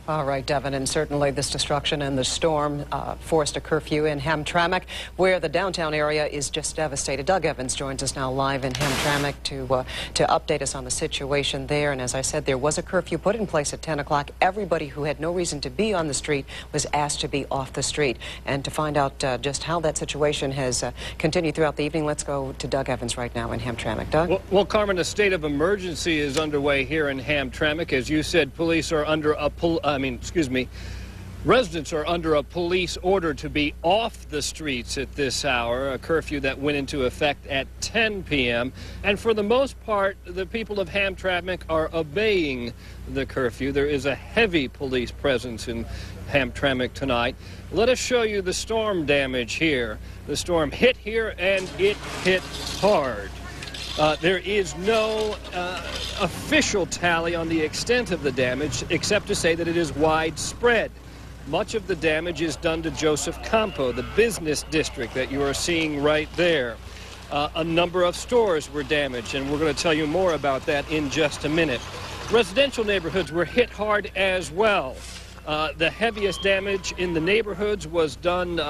All right, Devin, and certainly this destruction and the storm forced a curfew in Hamtramck, where the downtown area is just devastated. Doug Evans joins us now live in Hamtramck to update us on the situation there. And as I said, there was a curfew put in place at 10 o'clock. Everybody who had no reason to be on the street was asked to be off the street. And to find out just how that situation has continued throughout the evening, let's go to Doug Evans right now in Hamtramck. Doug? Well, Carmen, a state of emergency is underway here in Hamtramck. As you said, police are under a residents are under a police order to be off the streets at this hour, a curfew that went into effect at 10 p.m. And for the most part, the people of Hamtramck are obeying the curfew. There is a heavy police presence in Hamtramck tonight. Let us show you the storm damage here. The storm hit here, and it hit hard. There is no official tally on the extent of the damage, except to say that it is widespread. Much of the damage is done to Joseph Campo, the business district that you are seeing right there. A number of stores were damaged, and we're going to tell you more about that in just a minute. Residential neighborhoods were hit hard as well. The heaviest damage in the neighborhoods was done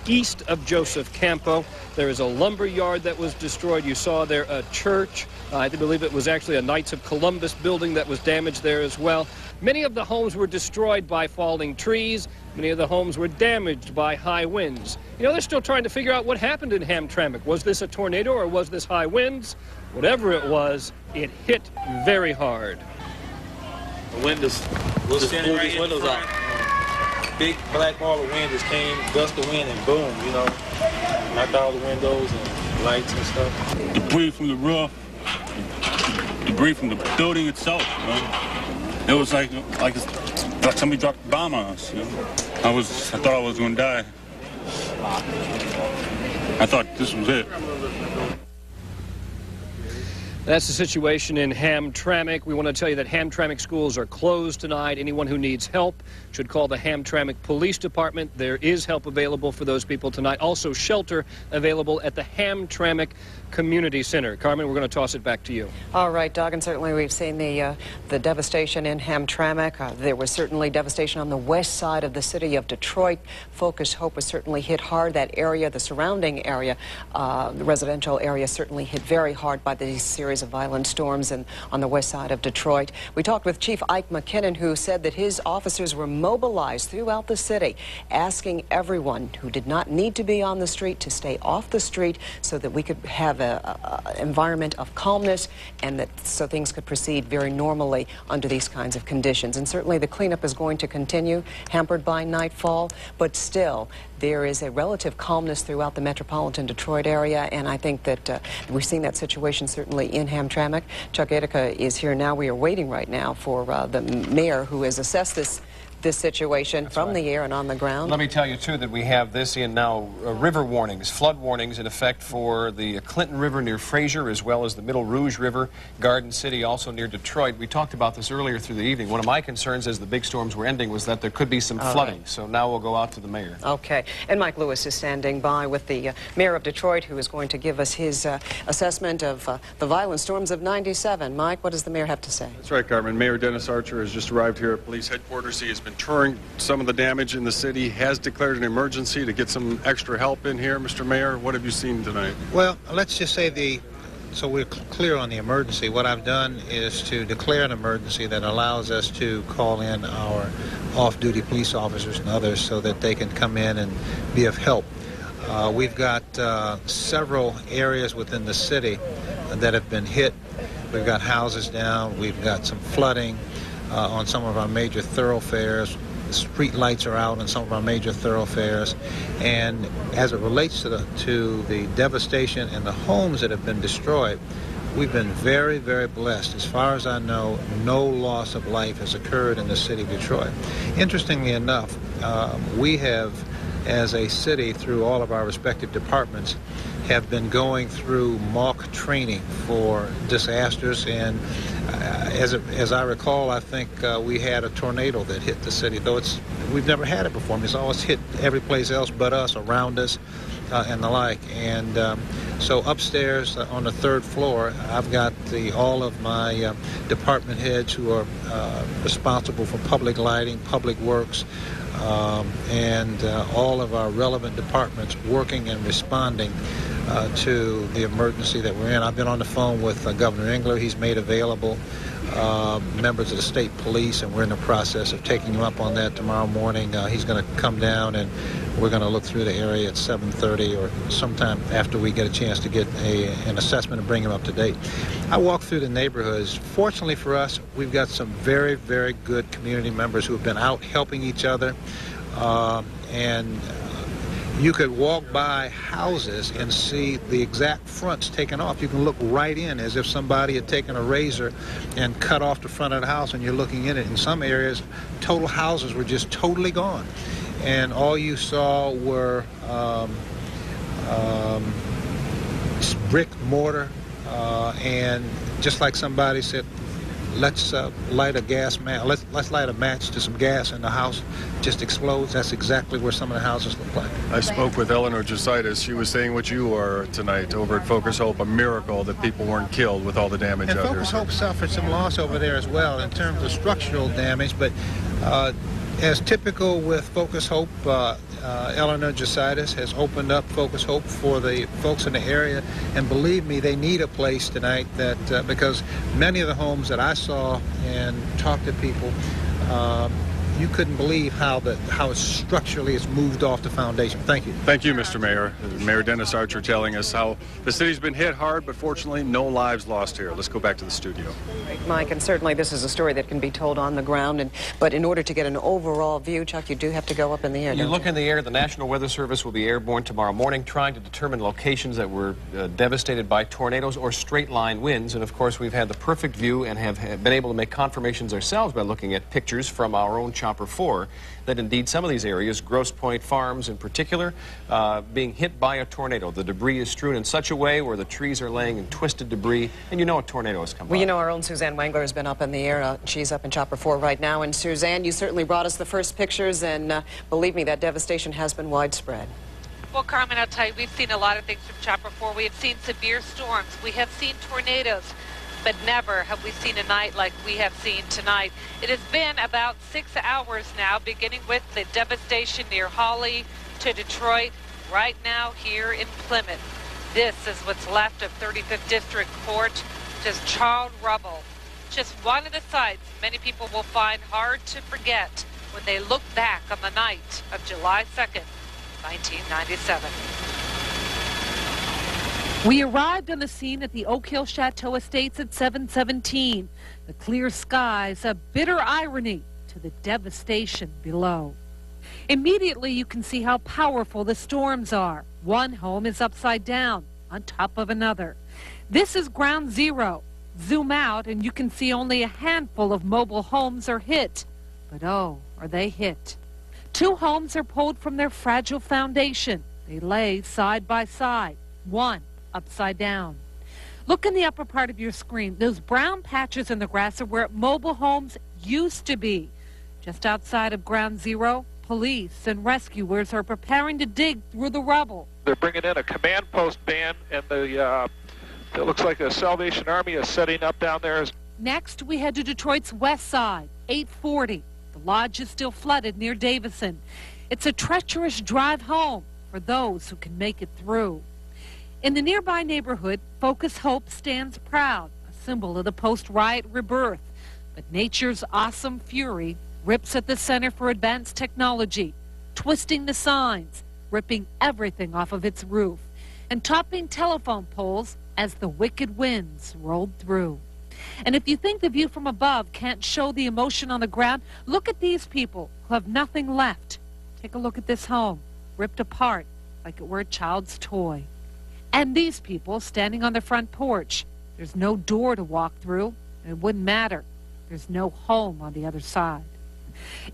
east of Joseph Campo. There is a lumber yard that was destroyed. You saw there a church. I believe it was actually a Knights of Columbus building that was damaged there as well. Many of the homes were destroyed by falling trees. Many of the homes were damaged by high winds. You know, they're still trying to figure out what happened in Hamtramck. Was this a tornado or was this high winds? Whatever it was, it hit very hard. The windows, we'll just pull these windows out. Big black ball of wind just came, gust of wind, and boom, you know, knocked all the windows and lights and stuff. Debris from the roof, debris from the building itself. You know? It was like somebody dropped a bomb on us. You know? I thought I was going to die. I thought this was it. That's the situation in Hamtramck. We want to tell you that Hamtramck schools are closed tonight. Anyone who needs help should call the Hamtramck Police Department. There is help available for those people tonight. Also, shelter available at the Hamtramck Community Center. Carmen, we're going to toss it back to you. All right, Doug, and certainly we've seen the devastation in Hamtramck. There was certainly devastation on the west side of the city of Detroit. Focus Hope was certainly hit hard. That area, the surrounding area, the residential area, certainly hit very hard by these series of violent storms and on the west side of Detroit. We talked with Chief Ike McKinnon, who said that his officers were mobilized throughout the city, asking everyone who did not need to be on the street to stay off the street so that we could have an environment of calmness and that so things could proceed very normally under these kinds of conditions. And certainly the cleanup is going to continue, hampered by nightfall, but still there is a relative calmness throughout the metropolitan Detroit area, and I think that we've seen that situation certainly in Hamtramck. Chuck Etica is here now. We are waiting right now for the mayor who has assessed this situation from the air and on the ground. Let me tell you, too, that we have this in now river warnings, flood warnings in effect for the Clinton River near Fraser, as well as the Middle Rouge River, Garden City, also near Detroit. We talked about this earlier through the evening. One of my concerns as the big storms were ending was that there could be some flooding. Right. So now we'll go out to the mayor. Okay. And Mike Lewis is standing by with the mayor of Detroit, who is going to give us his assessment of the violent storms of '97. Mike, what does the mayor have to say? That's right, Carmen. Mayor Dennis Archer has just arrived here at police headquarters. He has been touring some of the damage in the city, has declared an emergency to get some extra help in here. Mr. Mayor, what have you seen tonight? Well, let's just say so we're clear on the emergency. What I've done is to declare an emergency that allows us to call in our off-duty police officers and others so that they can come in and be of help. We've got several areas within the city that have been hit. We've got houses down. We've got some flooding on some of our major thoroughfares. Street lights are out on some of our major thoroughfares, and as it relates to the devastation and the homes that have been destroyed, we've been very, very blessed. As far as I know, no loss of life has occurred in the city of Detroit. Interestingly enough, we have, as a city, through all of our respective departments, have been going through mock training for disasters, and As I recall, I think we had a tornado that hit the city, though we've never had it before. It's always hit every place else but us, around us, and the like. And so upstairs on the 3rd floor, I've got all of my department heads who are responsible for public lighting, public works, and all of our relevant departments working and responding to the emergency that we're in. I've been on the phone with Governor Engler. He's made available members of the state police, and we're in the process of taking him up on that tomorrow morning. He's going to come down, and we're going to look through the area at 7:30 or sometime after we get a chance to get an assessment and bring him up to date. I walk through the neighborhoods. Fortunately for us, we've got some very, very good community members who have been out helping each other, and you could walk by houses and see the exact fronts taken off. You can look right in as if somebody had taken a razor and cut off the front of the house, and you're looking in it. In some areas, total houses were just totally gone, and all you saw were brick, mortar, and just like somebody said, let's light a gas match. Let's light a match to some gas, and the house just explodes. That's exactly where some of the houses look like. I spoke with Eleanor Jositis. She was saying what you are tonight over at Focus Hope, a miracle that people weren't killed with all the damage and out Focus here. Hope suffered some loss over there as well in terms of structural damage, but as typical with Focus Hope, Eleanor Jositis has opened up Focus Hope for the folks in the area, and believe me, they need a place tonight that because many of the homes that I saw and talked to people, you couldn't believe how structurally it's moved off the foundation. Thank you. Thank you, Mr. Mayor. Mayor Dennis Archer telling us how the city's been hit hard, but fortunately no lives lost here. Let's go back to the studio. Mike, and certainly this is a story that can be told on the ground, but in order to get an overall view, Chuck, you do have to go up in the air. You look in the air. The National Weather Service will be airborne tomorrow morning, trying to determine locations that were devastated by tornadoes or straight-line winds. And of course, we've had the perfect view and have been able to make confirmations ourselves by looking at pictures from our own Chopper 4 that indeed some of these areas, Grosse Pointe Farms in particular, being hit by a tornado. The debris is strewn in such a way where the trees are laying in twisted debris, and you know a tornado has come by. Well, you know, our own Suzanne Wangler has been up in the air. She's up in Chopper 4 right now. And Suzanne, you certainly brought us the first pictures, and believe me, that devastation has been widespread. Well, Carmen, I'll tell you, we've seen a lot of things from Chopper 4. We have seen severe storms. We have seen tornadoes. But never have we seen a night like we have seen tonight. It has been about 6 hours now, beginning with the devastation near Hawley to Detroit, right now here in Plymouth. This is what's left of 35th District Court, just charred rubble. Just one of the sights many people will find hard to forget when they look back on the night of July 2nd, 1997. We arrived on the scene at the Oak Hill Chateau Estates at 7:17. The clear skies, a bitter irony to the devastation below. Immediately, you can see how powerful the storms are. One home is upside down on top of another. This is ground zero. Zoom out and you can see only a handful of mobile homes are hit. But oh, are they hit. 2 homes are pulled from their fragile foundation. They lay side by side, one upside down. Look in the upper part of your screen. Those brown patches in the grass are where mobile homes used to be. Just outside of ground zero, police and rescuers are preparing to dig through the rubble. They're bringing in a command post van, and it looks like the Salvation Army is setting up down there. Next, we head to Detroit's west side, 840. The lodge is still flooded near Davison. It's a treacherous drive home for those who can make it through. In the nearby neighborhood, Focus Hope stands proud, a symbol of the post-riot rebirth. But nature's awesome fury rips at the Center for Advanced Technology, twisting the signs, ripping everything off of its roof, and toppling telephone poles as the wicked winds rolled through. And if you think the view from above can't show the emotion on the ground, look at these people who have nothing left. Take a look at this home, ripped apart like it were a child's toy. And these people standing on the front porch. There's no door to walk through, and it wouldn't matter. There's no home on the other side.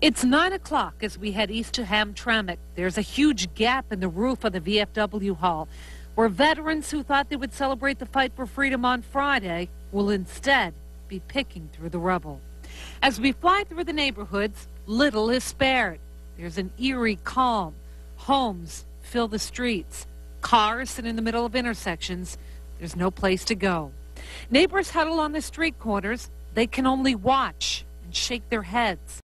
It's 9 o'clock as we head east to Hamtramck. There's a huge gap in the roof of the VFW hall, where veterans who thought they would celebrate the fight for freedom on Friday will instead be picking through the rubble. As we fly through the neighborhoods, little is spared. There's an eerie calm. Homes fill the streets. Cars sit in the middle of intersections. There's no place to go. Neighbors huddle on the street corners. They can only watch and shake their heads.